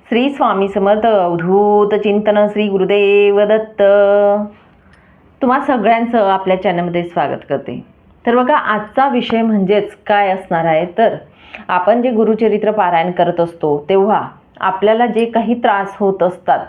श्री स्वामी समर्थ अवधूत चिंतन श्री गुरुदेव दत्त. तुम्हा सगळ्यांचं आपल्या चॅनलमध्ये स्वागत करते. तर बघा, आजचा विषय म्हणजेच काय असणार आहे, तर आपण जे गुरुचरित्र पारायण करत असतो तेव्हा आपल्याला जे काही त्रास होत असतात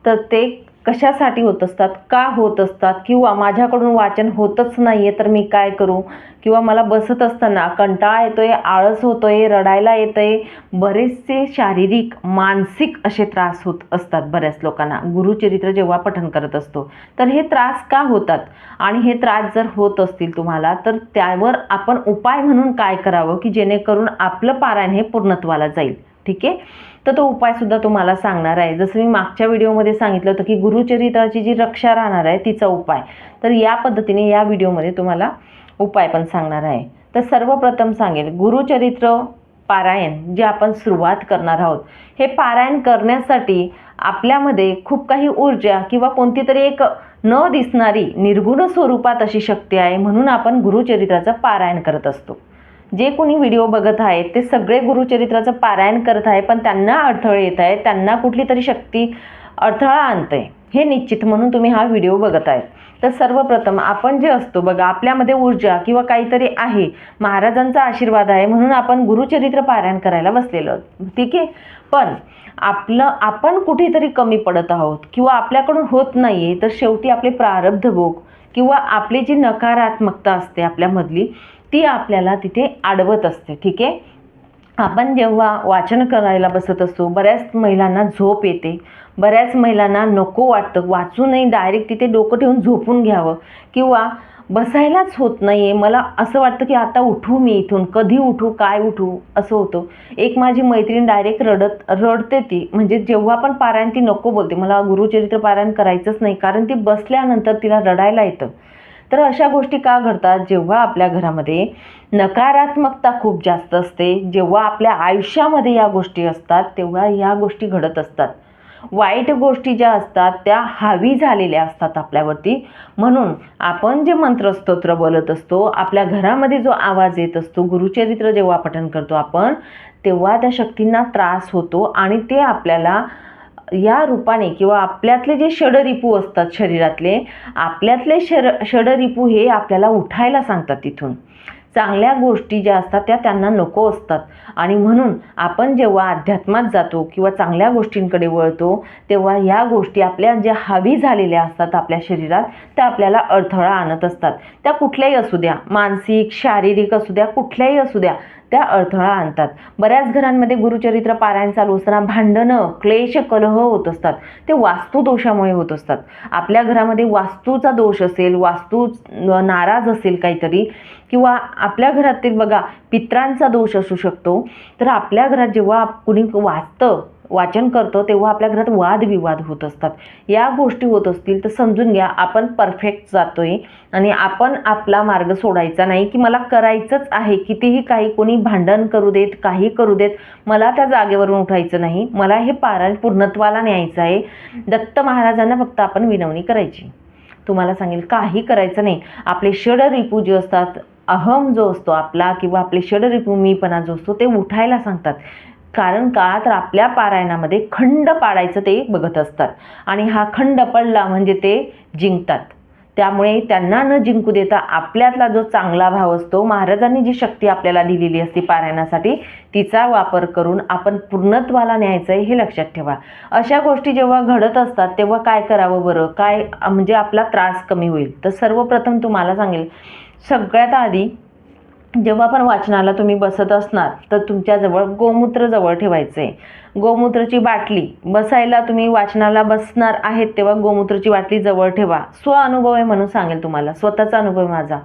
तर ते कशासाठी होत असतात, का होत असतात, किंवा माझ्याकडून वाचन होतच नाही आहे तर मी काय करू, किंवा मला बसत असताना कंटाळा येतोय, आळस होतोय, रडायला येतंय, बरेचसे शारीरिक मानसिक असे त्रास होत असतात बऱ्याच लोकांना गुरुचरित्र जेव्हा पठण करत असतो. तर हे त्रास का होतात आणि हे त्रास जर होत असतील तुम्हाला तर त्यावर आपण उपाय म्हणून काय करावं की जेणेकरून आपलं पारायण हे पूर्णत्वाला जाईल. ठीक आहे, तर तो उपायसुद्धा तुम्हाला सांगणार आहे. जसं मी मागच्या व्हिडिओमध्ये सांगितलं होतं की गुरुचरित्राची जी रक्षा राहणार आहे तिचा उपाय, तर या पद्धतीने या व्हिडिओमध्ये तुम्हाला उपाय पण सांगणार आहे. तर सर्वप्रथम सांगेल, गुरुचरित्र पारायण जे आपण सुरुवात करणार आहोत, हे पारायण करण्यासाठी आपल्यामध्ये खूप काही ऊर्जा किंवा कोणती तरी एक न दिसणारी निर्गुण स्वरूपात अशी शक्ती आहे, म्हणून आपण गुरुचरित्राचं पारायण करत असतो. जे कोणी व्हिडिओ बघत आहेत ते सगळे गुरुचरित्राचं पारायण करत आहे, पण त्यांना अडथळे येत आहेत, त्यांना कुठली तरी शक्ती अडथळा आणते हे निश्चित, म्हणून तुम्ही हा व्हिडिओ बघत आहे. तर सर्वप्रथम आपण जे असतो बघा, आपल्यामध्ये ऊर्जा किंवा काहीतरी आहे, महाराजांचा आशीर्वाद आहे म्हणून आपण गुरुचरित्र पारायण करायला बसलेलो आहोत. ठीक आहे, पण आपण कुठेतरी कमी पडत आहोत किंवा आपल्याकडून होत नाही आहे, तर शेवटी आपले प्रारब्ध भोग किंवा आपली जी नकारात्मकता असते आपल्यामधली ती आपल्याला तिथे अडवत असते. ठीक आहे, आपण जेव्हा वाचन करायला बसत असतो, बऱ्याच महिलांना झोप येते, बऱ्याच महिलांना नको वाटतं, वाचू नाही, डायरेक्ट तिथे डोकं ठेवून झोपून घ्यावं, किंवा बसायलाच होत नाही आहे, मला असं वाटतं की आता उठू मी इथून, कधी उठू, काय उठू, असं होतं. एक माझी मैत्रीण डायरेक्ट रडते ती, म्हणजे जेव्हा पण पारायण ती नको बोलते, मला गुरुचरित्र पारायण करायचंच नाही, कारण ती बसल्यानंतर तिला रडायला येतं. तर अशा गोष्टी का घडतात, जेव्हा आपल्या घरामध्ये नकारात्मकता खूप जास्त असते, जेव्हा आपल्या आयुष्यामध्ये या गोष्टी असतात तेव्हा या गोष्टी घडत असतात. वाईट गोष्टी ज्या असतात त्या हावी झालेल्या असतात आपल्यावरती, म्हणून आपण जे मंत्रस्तोत्र बोलत असतो, आपल्या घरामध्ये जो आवाज येत असतो, गुरुचरित्र जेव्हा पठण करतो आपण, तेव्हा त्या शक्तींना त्रास होतो आणि ते आपल्याला या रूपाने किंवा आपल्यातले जे षडरिपू असतात शरीरातले, आपल्यातले षडरिपू हे आपल्याला उठायला सांगतात तिथून. चांगल्या गोष्टी ज्या असतात त्या त्यांना नको असतात, आणि म्हणून आपण जेव्हा अध्यात्मात जातो किंवा चांगल्या गोष्टींकडे वळतो तेव्हा ह्या गोष्टी आपल्या ज्या हावी झालेल्या असतात आपल्या शरीरात त्या आपल्याला अडथळा आणत असतात. त्या कुठल्याही असू द्या, मानसिक, शारीरिक असू द्या, कुठल्याही असू द्या, त्या अडथळा आणतात. बऱ्याच घरांमध्ये गुरुचरित्र पारायण चालू असताना भांडणं, क्लेश, कलह होत असतात, ते वास्तू दोषामुळे होत असतात. आपल्या घरामध्ये वास्तूचा दोष असेल, वास्तू नाराज असेल काहीतरी, किंवा आपल्या घरातील बघा पित्रांचा दोष असू शकतो, तर आपल्या घरात जेव्हा कुणी वाचन करतं तेव्हा आपल्या घरात वादविवाद होत असतात. या गोष्टी होत असतील तर समजून घ्या आपण परफेक्ट जातोय आणि आपण आपला मार्ग सोडायचा नाही की मला करायचंच आहे, कितीही काही कोणी भांडण करू देत, काही करू देत, मला त्या जागेवरून उठायचं नाही, मला हे पारायण पूर्णत्वाला न्यायचं आहे. दत्त महाराजांना फक्त आपण विनवणी करायची. तुम्हाला सांगेल काही करायचं नाही. आपले षडरिपू जे असतात, अहम जो असतो आपला किंवा आपले षडरिपू मीपणा जो असतो ते उठायला सांगतात. कारण का, तर आपल्या पारायणामध्ये खंड पाडायचं ते बघत असतात, आणि हा खंड पडला म्हणजे ते जिंकतात. त्यामुळे त्यांना न जिंकू देता आपल्यातला जो चांगला भाव असतो, महाराजांनी जी शक्ती आपल्याला दिलेली असते पारायणासाठी, तिचा वापर करून आपण पूर्णत्वाला न्यायचं आहे हे लक्षात ठेवा. अशा गोष्टी जेव्हा घडत असतात तेव्हा काय करावं बरं, काय म्हणजे आपला त्रास कमी होईल. तर सर्वप्रथम तुम्हाला सांगेल, सगळ्यात आधी जेव्हा पण वाचनाला तुम्ही बसत असणार तर तुमच्याजवळ गोमूत्र जवळ ठेवायचं आहे. गोमूत्राची बाटली, बसायला तुम्ही वाचनाला बसणार आहेत तेव्हा गोमूत्राची बाटली जवळ ठेवा. अनुभव आहे म्हणून सांगेल तुम्हाला, स्वतःचा अनुभव माझा.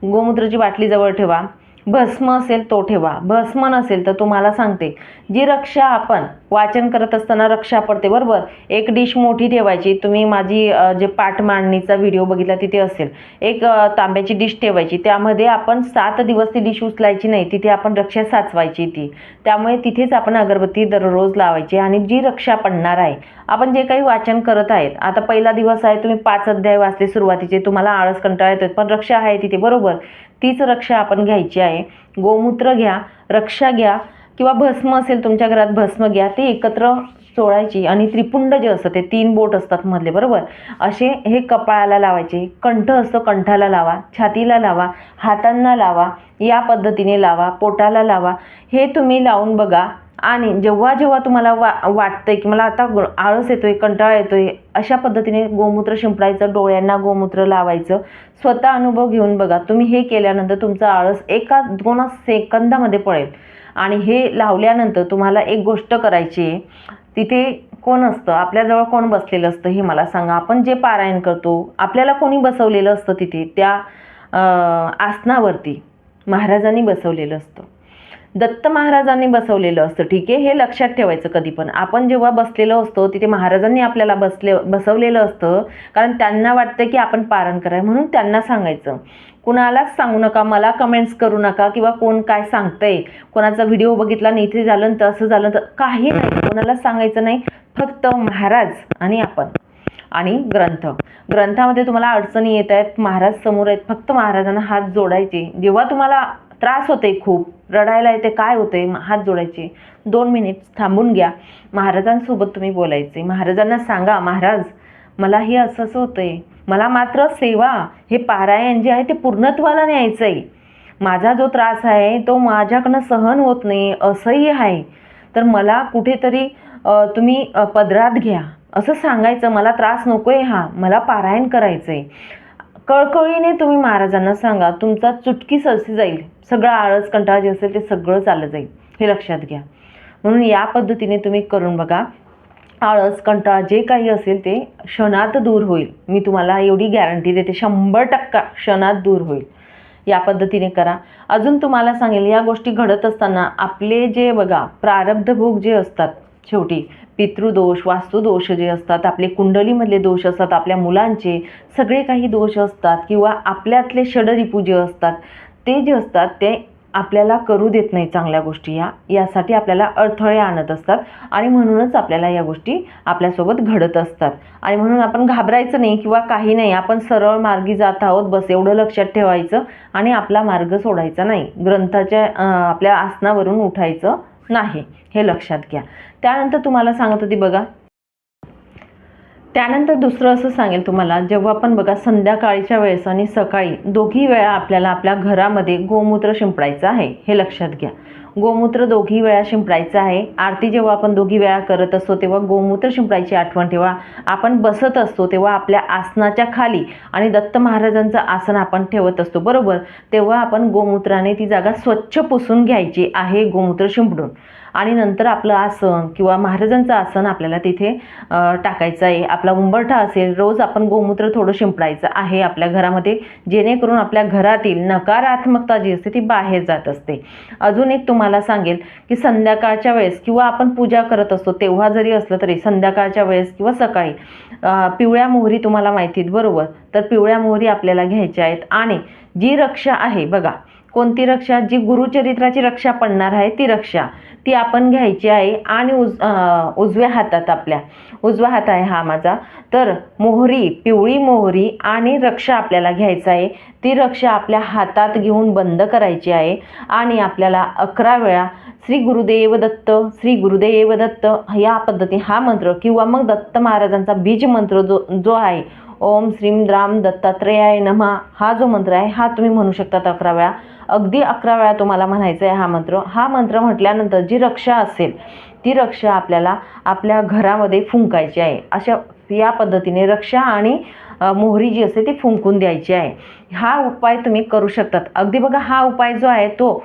गोमूत्राची बाटली जवळ ठेवा. भस्म असेल तो ठेवा, भस्म नसेल तर तुम्हाला सांगते, जी रक्षा आपण वाचन करत असताना रक्षा पडते बरोबर, एक डिश मोठी ठेवायची. तुम्ही माझी जे पाठ मांडणीचा व्हिडिओ बघितला तिथे असेल, एक तांब्याची डिश ठेवायची, त्यामध्ये आपण 7 दिवस ती डिश उचलायची नाही, तिथे आपण रक्षा साचवायची ती. त्यामुळे तिथेच आपण अगरबत्ती दररोज लावायची, आणि जी रक्षा पडणार आहे, आपण जे काही वाचन करत आहेत, आता पहिला दिवस आहे, तुम्ही 5 अध्याय वाचले सुरुवातीचे, तुम्हाला आळस कंटाळा येतोय, पण रक्षा आहे तिथे बरोबर, तीच रक्षा आपण घ्यायची आहे. गोमूत्र घ्या, रक्षा घ्या, किंवा भस्म असेल तुमच्या घरात भस्म घ्या, ते एकत्र चोळायची आणि त्रिपुंड जे असतं ते 3 बोट असतात मधले, बरोबर, असे हे कपाळाला लावायचे. कंठ असतो, कंठाला लावा, छातीला लावा, हातांना लावा, या पद्धतीने लावा, पोटाला लावा. हे तुम्ही लावून बघा. आणि जेव्हा जेव्हा तुम्हाला वाटतंय की मला आता आळस येतोय, कंटाळा येतोय, अशा पद्धतीने गोमूत्र शिंपडायचं, डोळ्यांना गोमूत्र लावायचं. स्वतः अनुभव घेऊन बघा. तुम्ही हे केल्यानंतर तुमचा आळस 1-2 सेकंदामध्ये पळेल. आणि हे लावल्यानंतर तुम्हाला एक गोष्ट करायची आहे. तिथे कोण असतं, आपल्याजवळ कोण बसलेलं असतं हे मला सांगा. आपण जे पारायण करतो, आपल्याला कोणी बसवलेलं असतं तिथे त्या आसनावरती? महाराजांनी बसवलेलं असतं, दत्त महाराजांनी बसवलेलं असतं. ठीक आहे, हे लक्षात ठेवायचं. कधी पण आपण जेव्हा बसलेलो असतो तिथे महाराजांनी आपल्याला बसवलेलं असतं, कारण त्यांना वाटतं की आपण पारण करायचं, म्हणून त्यांना सांगायचं. कुणालाच सांगू नका, मला कमेंट्स करू नका किंवा कोण काय सांगतंय, कोणाचा व्हिडिओ बघितला नाही इथे झालं तर असं झालं तर काही नाही, कोणालाच सांगायचं नाही. फक्त महाराज आणि आपण आणि ग्रंथामध्ये तुम्हाला अडचणी येत आहेत, महाराज समोर आहेत, फक्त महाराजांना हात जोडायचे. जेव्हा तुम्हाला त्रास होते, खूप रडायला येते, काय होते, हात जोडायचे. 2 मिनिट थांबून घ्या, महाराजांसोबत तुम्ही बोलायचे. महाराजांना सांगा, महाराज मला हे असं असं होतंय, मला मात्र सेवा, हे पारायण जे आहे ते पूर्णत्वाला न्यायचं आहे. माझा जो त्रास आहे तो माझ्याकडनं सहन होत नाही, असह्य आहे, तर मला कुठेतरी तुम्ही पदरात घ्या, असं सांगायचं. मला त्रास नको आहे, हा मला पारायण करायचं आहे. कळकळीने तुम्ही महाराजांना सांगा. तुमचा चुटकी सरसी जाईल, सगळं आळस कंटाळा जे असेल ते सगळं चाललं जाईल, हे लक्षात घ्या. म्हणून या पद्धतीने तुम्ही करून बघा. आळस कंटाळा जे काही असेल ते क्षणात दूर होईल. मी तुम्हाला एवढी गॅरंटी देते, 100% क्षणात दूर होईल. या पद्धतीने करा. अजून तुम्हाला सांगेल, या गोष्टी घडत असताना आपले जे बघा प्रारब्ध भोग जे असतात, शेवटी पितृदोष, वास्तुदोष जे असतात, आपले कुंडलीमधले दोष असतात, आपल्या मुलांचे सगळे काही दोष असतात, किंवा आपल्यातले षडरिपू जे असतात ते जे असतात ते आपल्याला करू देत नाही चांगल्या गोष्टी. यासाठी आपल्याला अडथळे आणत असतात आणि म्हणूनच आपल्याला या गोष्टी आपल्यासोबत घडत असतात. आणि म्हणून आपण घाबरायचं नाही किंवा काही नाही, आपण सरळ मार्गी जात आहोत, बस एवढं लक्षात ठेवायचं आणि आपला मार्ग सोडायचा नाही. ग्रंथाच्या आपल्या आसनावरून उठायचं नाही, हे लक्षात घ्या. त्यानंतर तुम्हाला सांगत होती बघा, त्यानंतर दुसरं असं सांगेल तुम्हाला, जेव्हा पण बघा संध्याकाळच्या वेळेस आणि सकाळी दोघी वेळा आपल्याला आपल्या घरामध्ये गोमूत्र शिंपडायचं आहे, हे लक्षात घ्या. गोमूत्र दोघी वेळा शिंपडायचं आहे. आरती जेव्हा आपण दोघी वेळा करत असतो तेव्हा गोमूत्र शिंपडायची आठवण ठेवा. आपण बसत असतो तेव्हा आपल्या आसनाच्या खाली आणि दत्त महाराजांचं आसन आपण ठेवत असतो, बरोबर, तेव्हा आपण गोमूत्राने ती जागा स्वच्छ पुसून घ्यायची आहे, गोमूत्र शिंपडून. आणि नंतर आपलं आसन किंवा महाराजांचं आसन आपल्याला तिथे टाकायचं आहे. आपला उंबरठा असेल, रोज आपण गोमूत्र थोडं शिंपडायचं आहे आपल्या घरामध्ये, जेणेकरून आपल्या घरातील नकारात्मकता जी असते ती बाहेर जात असते. अजून एक तुम्हाला सांगेल की संध्याकाळच्या वेळेस किंवा आपण पूजा करत असतो तेव्हा जरी असलं तरी संध्याकाळच्या वेळेस किंवा सकाळी पिवळ्या मोहरी तुम्हाला माहिती आहेत, बरोबर, तर पिवळ्या मोहरी आपल्याला घ्यायच्या आहेत. आणि जी रक्षा आहे बघा, कोणती रक्षा, जी गुरुचरित्राची रक्षा पडणार आहे ती रक्षा, ती आपण घ्यायची आहे. आणि उजव्या हातात, आपल्या उजवा हात आहे हा माझा, तर मोहरी, पिवळी मोहरी आणि रक्षा आपल्याला घ्यायचं आहे. ती रक्षा आपल्या हातात घेऊन बंद करायची आहे. आणि आपल्याला 11 वेळा श्री गुरुदेव दत्त, श्री गुरुदेव दत्त या पद्धतीने हा मंत्र किंवा मग दत्त महाराजांचा बीज मंत्र जो आहे, ओम श्रीम द्राम दत्तात्रेयाय नमः, हा जो मंत्र आहे हा तुम्ही म्हणू शकतात 11 वेळा. अगदी 11 वेळा तुम्हाला म्हणायचं आहे हा मंत्र. हा मंत्र म्हटल्यानंतर जी रक्षा असेल ती रक्षा आपल्याला आपल्या घरामध्ये फुंकायची आहे. अशा या पद्धतीने रक्षा आणि मोहरी जी असते ती फुंकून द्यायची आहे. हा उपाय तुम्ही करू शकतात. अगदी बघा, हा उपाय जो आहे तो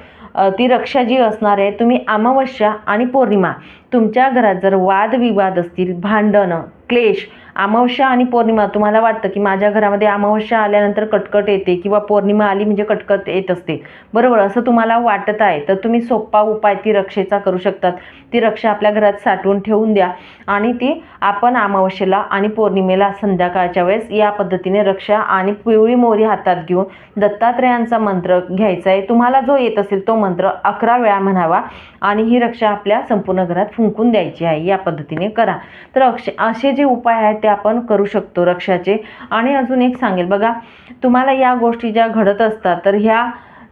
ती रक्षा जी असणार आहे, तुम्ही अमावस्या आणि पौर्णिमा, तुमच्या घरात जर वादविवाद असतील, भांडणं, क्लेश, अमावस्या आणि पौर्णिमा, तुम्हाला वाटतं की माझ्या घरामध्ये अमावस्या आल्यानंतर कटकट येते किंवा पौर्णिमा आली म्हणजे कटकट येत असते, बरोबर, असं तुम्हाला वाटत आहे, तर तुम्ही सोपा उपाय ती रक्षेचा करू शकतात. ती रक्षा आपल्या घरात साठवून ठेवून द्या आणि ती आपण अमावस्येला आणि पौर्णिमेला संध्याकाळच्या वेळेस या पद्धतीने रक्षा आणि पिवळी मोहरी हातात घेऊन दत्तात्रेयांचा मंत्र घ्यायचा आहे. तुम्हाला जो येत असेल तो मंत्र 11 वेळा म्हणावा आणि ही रक्षा आपल्या संपूर्ण घरात फुंकून द्यायची आहे. या पद्धतीने करा. तर असे जे उपाय आहेत ते आपण करू शकतो रक्षाचे. आणि अजून एक सांगेल बघा, तुम्हाला या गोष्टी ज्या घडत असतात तर ह्या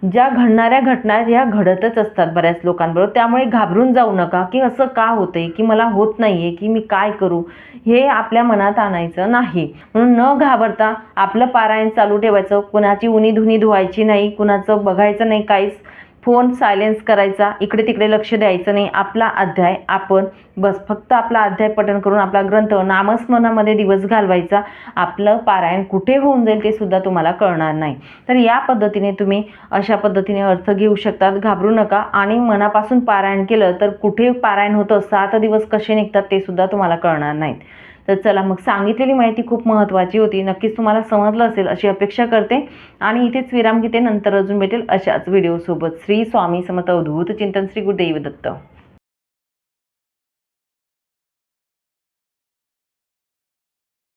ज्या घडणाऱ्या घटना ह्या घडतच असतात बऱ्याच लोकांबरोबर. त्यामुळे घाबरून जाऊ नका की असं का होतंय, की मला होत नाहीये, की मी काय करू, हे आपल्या मनात आणायचं नाही. म्हणून न घाबरता आपलं पारायण चालू ठेवायचं. कुणाची उनी धुनी धुवायची नाही, कुणाचं बघायचं नाही काहीच. फोन सायलेन्स करायचा, इकडे तिकडे लक्ष द्यायचं नाही. आपला अध्याय आपण बस फक्त आपला अध्याय पठण करून आपला ग्रंथ नामस्मरणामध्ये दिवस घालवायचा. आपलं पारायण कुठे होऊन जाईल ते सुद्धा तुम्हाला कळणार नाही. तर या पद्धतीने तुम्ही अशा पद्धतीने अर्थ घेऊ शकतात. घाबरू नका आणि मनापासून पारायण केलं तर कुठे पारायण होतं, 7 दिवस कसे निघतात ते सुद्धा तुम्हाला कळणार नाहीत. तर चला मग, सांगितलेली माहिती खूप महत्त्वाची होती. नक्कीच तुम्हाला समजलं असेल अशी अपेक्षा करते आणि इथेच विराम घेते. नंतर अजून भेटेल अशाच व्हिडिओसोबत. श्री स्वामी समर्थ. अवधूत चिंतन. श्री गुरुदेव दत्त.